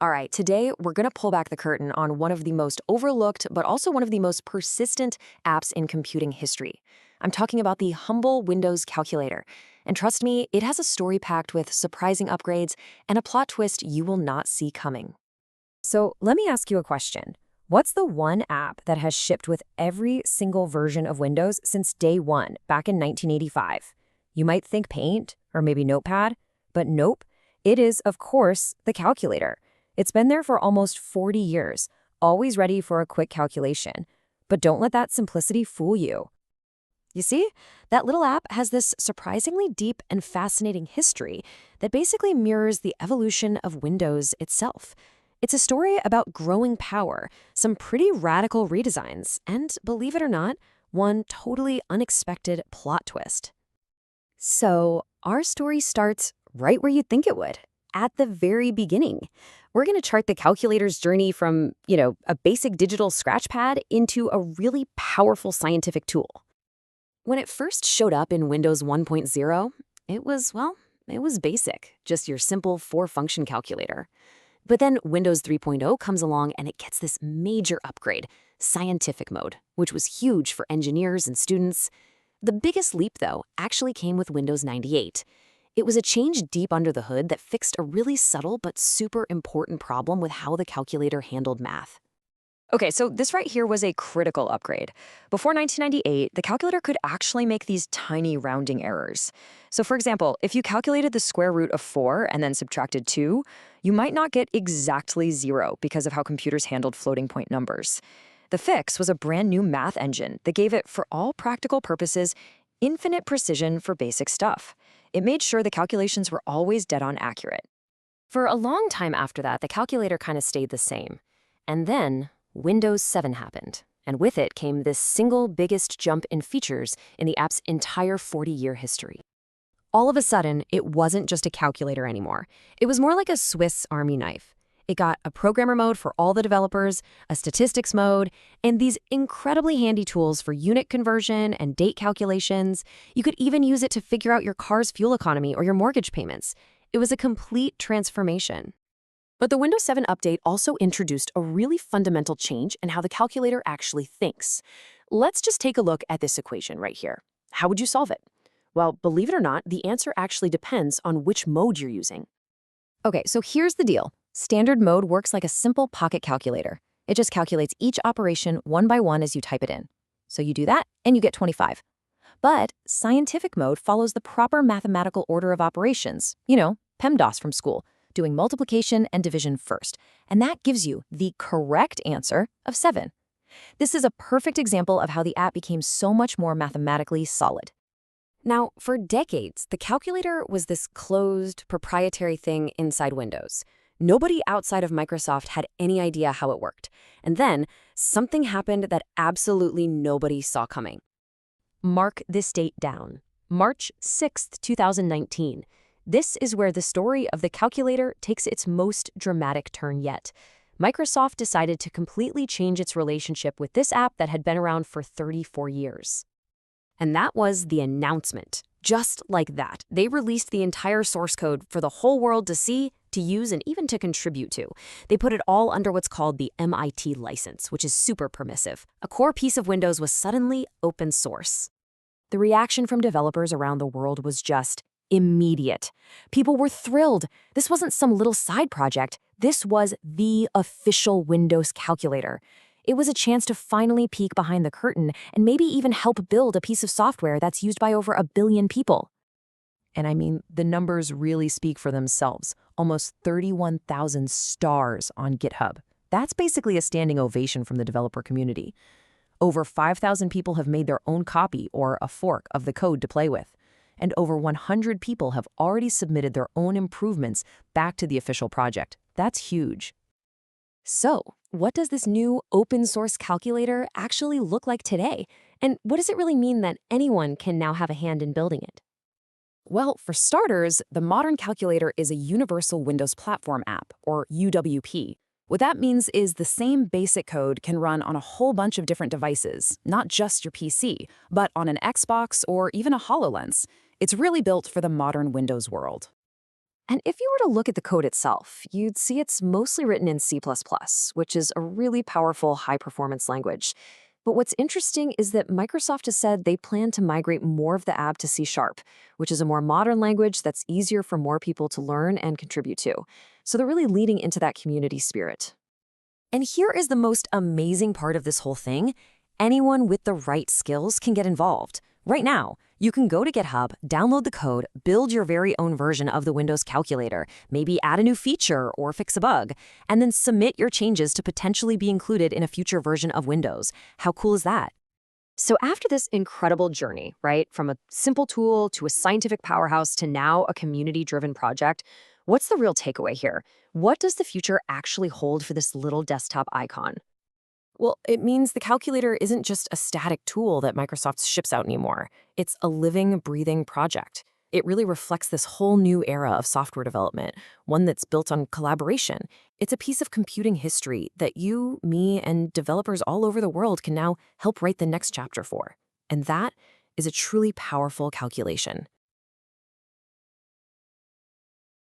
All right, today we're going to pull back the curtain on one of the most overlooked, but also one of the most persistent apps in computing history. I'm talking about the humble Windows calculator. And trust me, it has a story packed with surprising upgrades and a plot twist you will not see coming. So let me ask you a question. What's the one app that has shipped with every single version of Windows since day one, back in 1985? You might think Paint or maybe Notepad, but nope. It is, of course, the calculator. It's been there for almost 40 years, always ready for a quick calculation. But don't let that simplicity fool you. You see, that little app has this surprisingly deep and fascinating history that basically mirrors the evolution of Windows itself. It's a story about growing power, some pretty radical redesigns, and believe it or not, one totally unexpected plot twist. So, our story starts right where you'd think it would, at the very beginning. We're going to chart the calculator's journey from, a basic digital scratch pad into a really powerful scientific tool. When it first showed up in Windows 1.0, it was basic, just your simple four-function calculator. But then Windows 3.0 comes along and it gets this major upgrade, scientific mode, which was huge for engineers and students. The biggest leap, though, actually came with Windows 98. It was a change deep under the hood that fixed a really subtle but super important problem with how the calculator handled math. Okay, so this right here was a critical upgrade. Before 1998, the calculator could actually make these tiny rounding errors. So for example, if you calculated the square root of 4 and then subtracted 2, you might not get exactly 0 because of how computers handled floating point numbers. The fix was a brand new math engine that gave it, for all practical purposes, infinite precision for basic stuff. It made sure the calculations were always dead-on accurate. For a long time after that, the calculator kind of stayed the same. And then Windows 7 happened, and with it came this single biggest jump in features in the app's entire 40-year history. All of a sudden, it wasn't just a calculator anymore. It was more like a Swiss Army knife. It got a programmer mode for all the developers, a statistics mode, and these incredibly handy tools for unit conversion and date calculations. You could even use it to figure out your car's fuel economy or your mortgage payments. It was a complete transformation. But the Windows 7 update also introduced a really fundamental change in how the calculator actually thinks. Let's just take a look at this equation right here. How would you solve it? Well, believe it or not, the answer actually depends on which mode you're using. Okay, so here's the deal. Standard mode works like a simple pocket calculator. It just calculates each operation one by one as you type it in. So you do that, and you get 25. But scientific mode follows the proper mathematical order of operations. PEMDAS from school, doing multiplication and division first. And that gives you the correct answer of 7. This is a perfect example of how the app became so much more mathematically solid. Now, for decades, the calculator was this closed, proprietary thing inside Windows. Nobody outside of Microsoft had any idea how it worked. And then, something happened that absolutely nobody saw coming. Mark this date down. March 6th, 2019. This is where the story of the calculator takes its most dramatic turn yet. Microsoft decided to completely change its relationship with this app that had been around for 34 years. And that was the announcement. Just like that, they released the entire source code for the whole world to see, to use, and even to contribute to. They put it all under what's called the MIT license, which is super permissive. A core piece of Windows was suddenly open source. The reaction from developers around the world was just immediate. People were thrilled. This wasn't some little side project. This was the official Windows calculator. It was a chance to finally peek behind the curtain and maybe even help build a piece of software that's used by over 1 billion people. And I mean, the numbers really speak for themselves. Almost 31,000 stars on GitHub. That's basically a standing ovation from the developer community. Over 5,000 people have made their own copy or a fork of the code to play with. And over 100 people have already submitted their own improvements back to the official project. That's huge. So, what does this new open-source calculator actually look like today? And what does it really mean that anyone can now have a hand in building it? Well, for starters, the modern calculator is a Universal Windows Platform app, or UWP. What that means is the same basic code can run on a whole bunch of different devices, not just your PC, but on an Xbox or even a HoloLens. It's really built for the modern Windows world. And if you were to look at the code itself, you'd see it's mostly written in C++, which is a really powerful high-performance language. But what's interesting is that Microsoft has said they plan to migrate more of the app to C Sharp, which is a more modern language that's easier for more people to learn and contribute to. So they're really leading into that community spirit. And here is the most amazing part of this whole thing. Anyone with the right skills can get involved. Right now, you can go to GitHub, download the code, build your very own version of the Windows calculator, maybe add a new feature or fix a bug, and then submit your changes to potentially be included in a future version of Windows. How cool is that? So after this incredible journey, right, from a simple tool to a scientific powerhouse to now a community-driven project, what's the real takeaway here? What does the future actually hold for this little desktop icon? Well, it means the calculator isn't just a static tool that Microsoft ships out anymore. It's a living, breathing project. It really reflects this whole new era of software development, one that's built on collaboration. It's a piece of computing history that you, me, and developers all over the world can now help write the next chapter for. And that is a truly powerful calculation.